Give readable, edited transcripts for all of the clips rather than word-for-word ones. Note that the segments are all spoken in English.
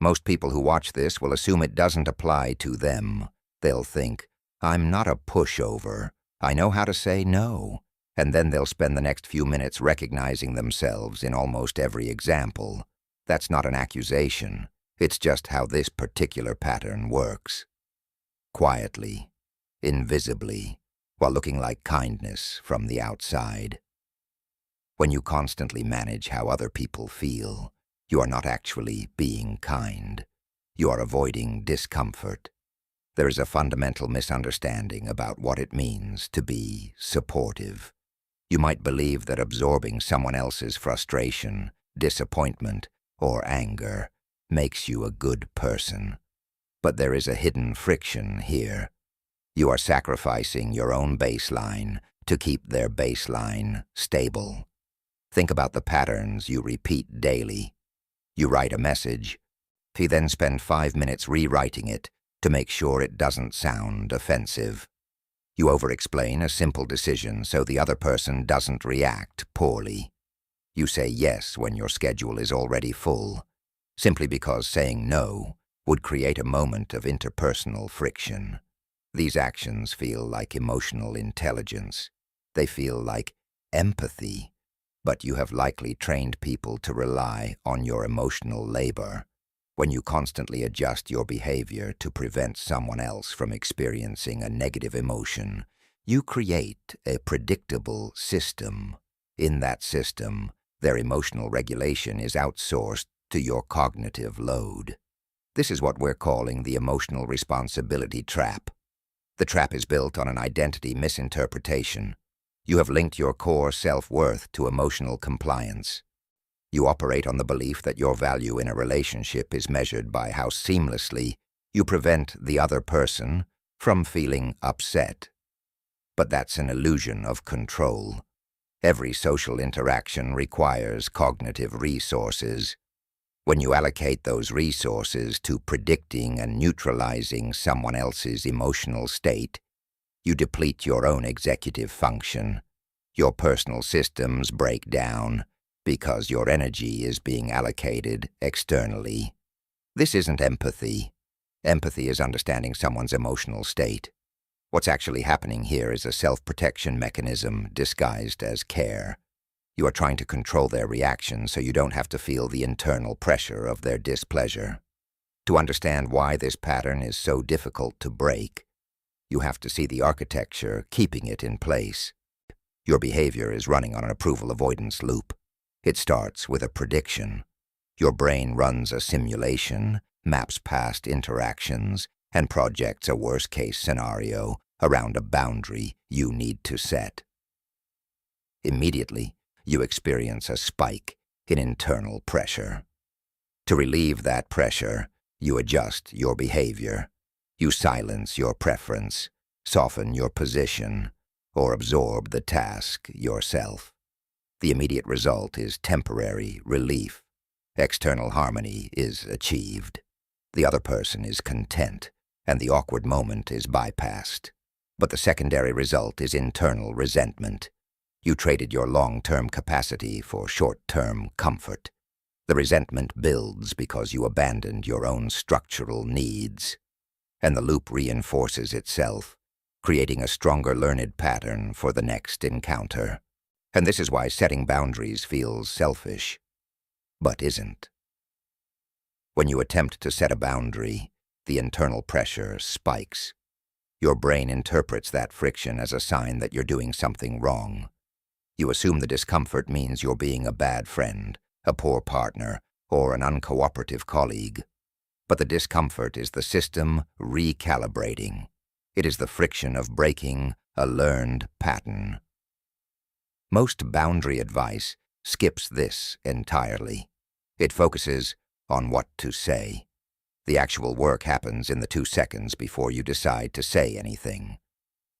Most people who watch this will assume it doesn't apply to them. They'll think, I'm not a pushover. I know how to say no. And then they'll spend the next few minutes recognizing themselves in almost every example. That's not an accusation. It's just how this particular pattern works. Quietly, invisibly, while looking like kindness from the outside. When you constantly manage how other people feel, you are not actually being kind. You are avoiding discomfort. There is a fundamental misunderstanding about what it means to be supportive. You might believe that absorbing someone else's frustration, disappointment, or anger makes you a good person. But there is a hidden friction here. You are sacrificing your own baseline to keep their baseline stable. Think about the patterns you repeat daily. You write a message. You then spend 5 minutes rewriting it to make sure it doesn't sound offensive. You over-explain a simple decision so the other person doesn't react poorly. You say yes when your schedule is already full, simply because saying no would create a moment of interpersonal friction. These actions feel like emotional intelligence. They feel like empathy, but you have likely trained people to rely on your emotional labor. When you constantly adjust your behavior to prevent someone else from experiencing a negative emotion, you create a predictable system. In that system, their emotional regulation is outsourced to your cognitive load. This is what we're calling the emotional responsibility trap. The trap is built on an identity misinterpretation. You have linked your core self-worth to emotional compliance. You operate on the belief that your value in a relationship is measured by how seamlessly you prevent the other person from feeling upset. But that's an illusion of control. Every social interaction requires cognitive resources. When you allocate those resources to predicting and neutralizing someone else's emotional state, you deplete your own executive function. Your personal systems break down because your energy is being allocated externally. This isn't empathy. Empathy is understanding someone's emotional state. What's actually happening here is a self-protection mechanism disguised as care. You are trying to control their reaction so you don't have to feel the internal pressure of their displeasure. To understand why this pattern is so difficult to break, you have to see the architecture keeping it in place. Your behavior is running on an approval avoidance loop. It starts with a prediction. Your brain runs a simulation, maps past interactions, and projects a worst-case scenario around a boundary you need to set. Immediately, you experience a spike in internal pressure. To relieve that pressure, you adjust your behavior. You silence your preference, soften your position, or absorb the task yourself. The immediate result is temporary relief. External harmony is achieved. The other person is content, and the awkward moment is bypassed. But the secondary result is internal resentment. You traded your long-term capacity for short-term comfort. The resentment builds because you abandoned your own structural needs. And the loop reinforces itself, creating a stronger learned pattern for the next encounter. And this is why setting boundaries feels selfish, but isn't. When you attempt to set a boundary, the internal pressure spikes. Your brain interprets that friction as a sign that you're doing something wrong. You assume the discomfort means you're being a bad friend, a poor partner, or an uncooperative colleague. But the discomfort is the system recalibrating. It is the friction of breaking a learned pattern. Most boundary advice skips this entirely. It focuses on what to say. The actual work happens in the 2 seconds before you decide to say anything.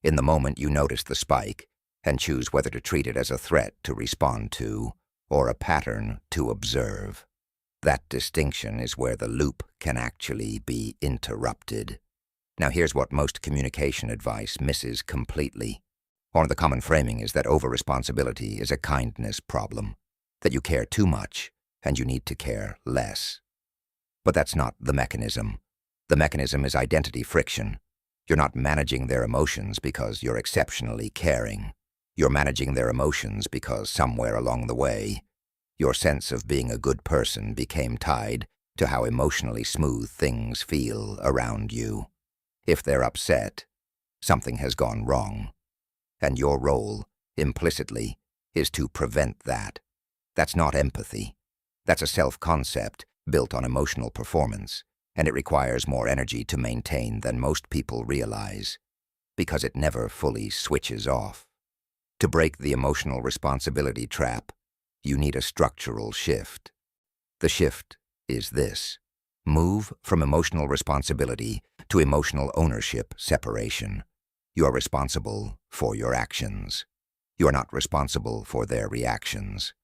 In the moment you notice the spike and choose whether to treat it as a threat to respond to or a pattern to observe. That distinction is where the loop can actually be interrupted. Now here's what most communication advice misses completely. One of the common framing is that over-responsibility is a kindness problem, that you care too much and you need to care less. But that's not the mechanism. The mechanism is identity friction. You're not managing their emotions because you're exceptionally caring. You're managing their emotions because somewhere along the way, your sense of being a good person became tied to how emotionally smooth things feel around you. If they're upset, something has gone wrong. And your role, implicitly, is to prevent that. That's not empathy. That's a self-concept built on emotional performance, and it requires more energy to maintain than most people realize, because it never fully switches off. To break the emotional responsibility trap, you need a structural shift. The shift is this: move from emotional responsibility to emotional ownership separation. You are responsible for your actions. You are not responsible for their reactions.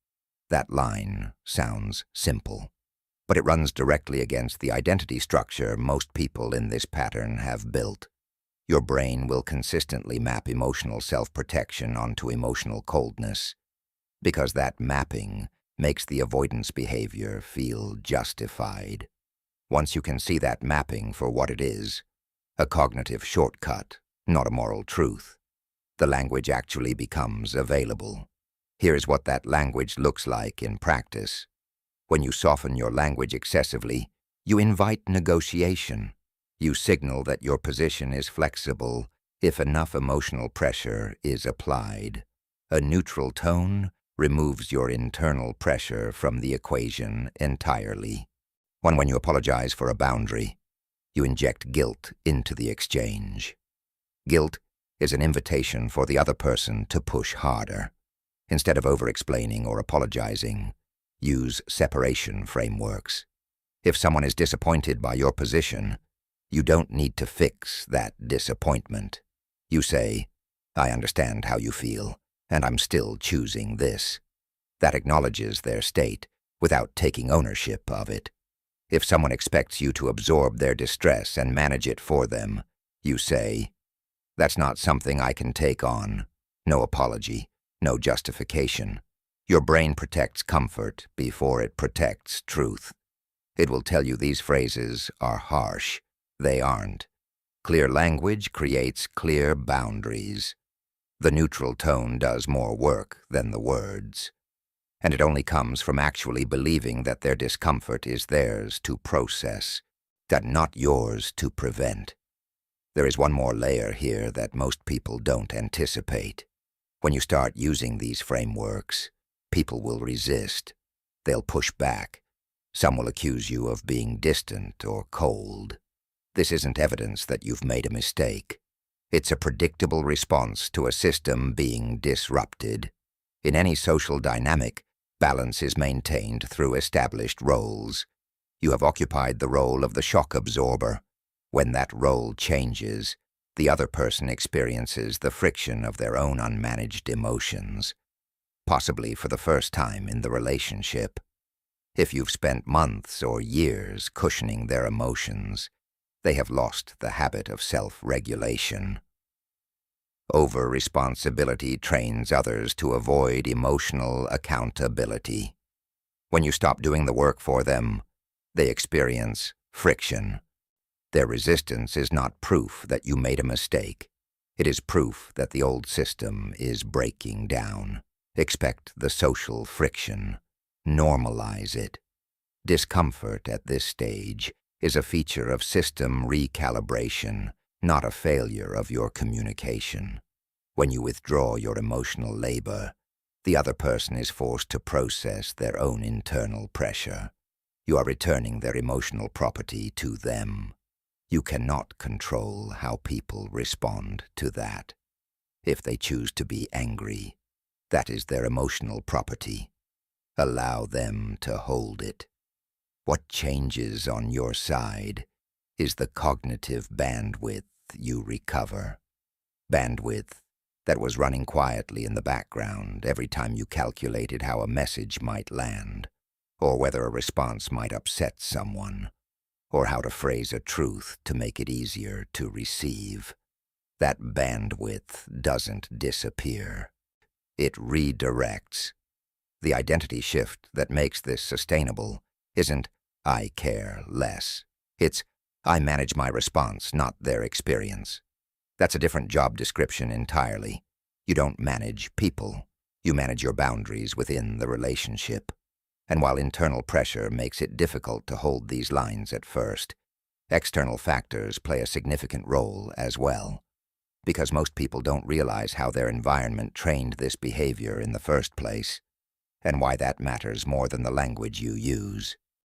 That line sounds simple, but it runs directly against the identity structure most people in this pattern have built. Your brain will consistently map emotional self-protection onto emotional coldness, because that mapping makes the avoidance behavior feel justified. Once you can see that mapping for what it is, a cognitive shortcut, not a moral truth, the language actually becomes available. Here's what that language looks like in practice. When you soften your language excessively, you invite negotiation. You signal that your position is flexible if enough emotional pressure is applied. A neutral tone removes your internal pressure from the equation entirely. When you apologize for a boundary, you inject guilt into the exchange. Guilt is an invitation for the other person to push harder. Instead of over-explaining or apologizing, use separation frameworks. If someone is disappointed by your position, you don't need to fix that disappointment. You say, "I understand how you feel, and I'm still choosing this." That acknowledges their state without taking ownership of it. If someone expects you to absorb their distress and manage it for them, you say, "That's not something I can take on." No apology, no justification. Your brain protects comfort before it protects truth. It will tell you these phrases are harsh. They aren't. Clear language creates clear boundaries. The neutral tone does more work than the words. And it only comes from actually believing that their discomfort is theirs to process, that not yours to prevent. There is one more layer here that most people don't anticipate. When you start using these frameworks, people will resist. They'll push back. Some will accuse you of being distant or cold. This isn't evidence that you've made a mistake. It's a predictable response to a system being disrupted. In any social dynamic, balance is maintained through established roles. You have occupied the role of the shock absorber. When that role changes, the other person experiences the friction of their own unmanaged emotions, possibly for the first time in the relationship. If you've spent months or years cushioning their emotions, they have lost the habit of self-regulation. Over-responsibility trains others to avoid emotional accountability. When you stop doing the work for them, they experience friction. Their resistance is not proof that you made a mistake. It is proof that the old system is breaking down. Expect the social friction. Normalize it. Discomfort at this stage is a feature of system recalibration, not a failure of your communication. When you withdraw your emotional labor, the other person is forced to process their own internal pressure. You are returning their emotional property to them. You cannot control how people respond to that. If they choose to be angry, that is their emotional property. Allow them to hold it. What changes on your side is the cognitive bandwidth you recover. Bandwidth that was running quietly in the background every time you calculated how a message might land, or whether a response might upset someone, or how to phrase a truth to make it easier to receive. That bandwidth doesn't disappear. It redirects. The identity shift that makes this sustainable isn't I care less. It's, I manage my response, not their experience. That's a different job description entirely. You don't manage people. You manage your boundaries within the relationship. And while internal pressure makes it difficult to hold these lines at first, external factors play a significant role as well. Because most people don't realize how their environment trained this behavior in the first place, and why that matters more than the language you use.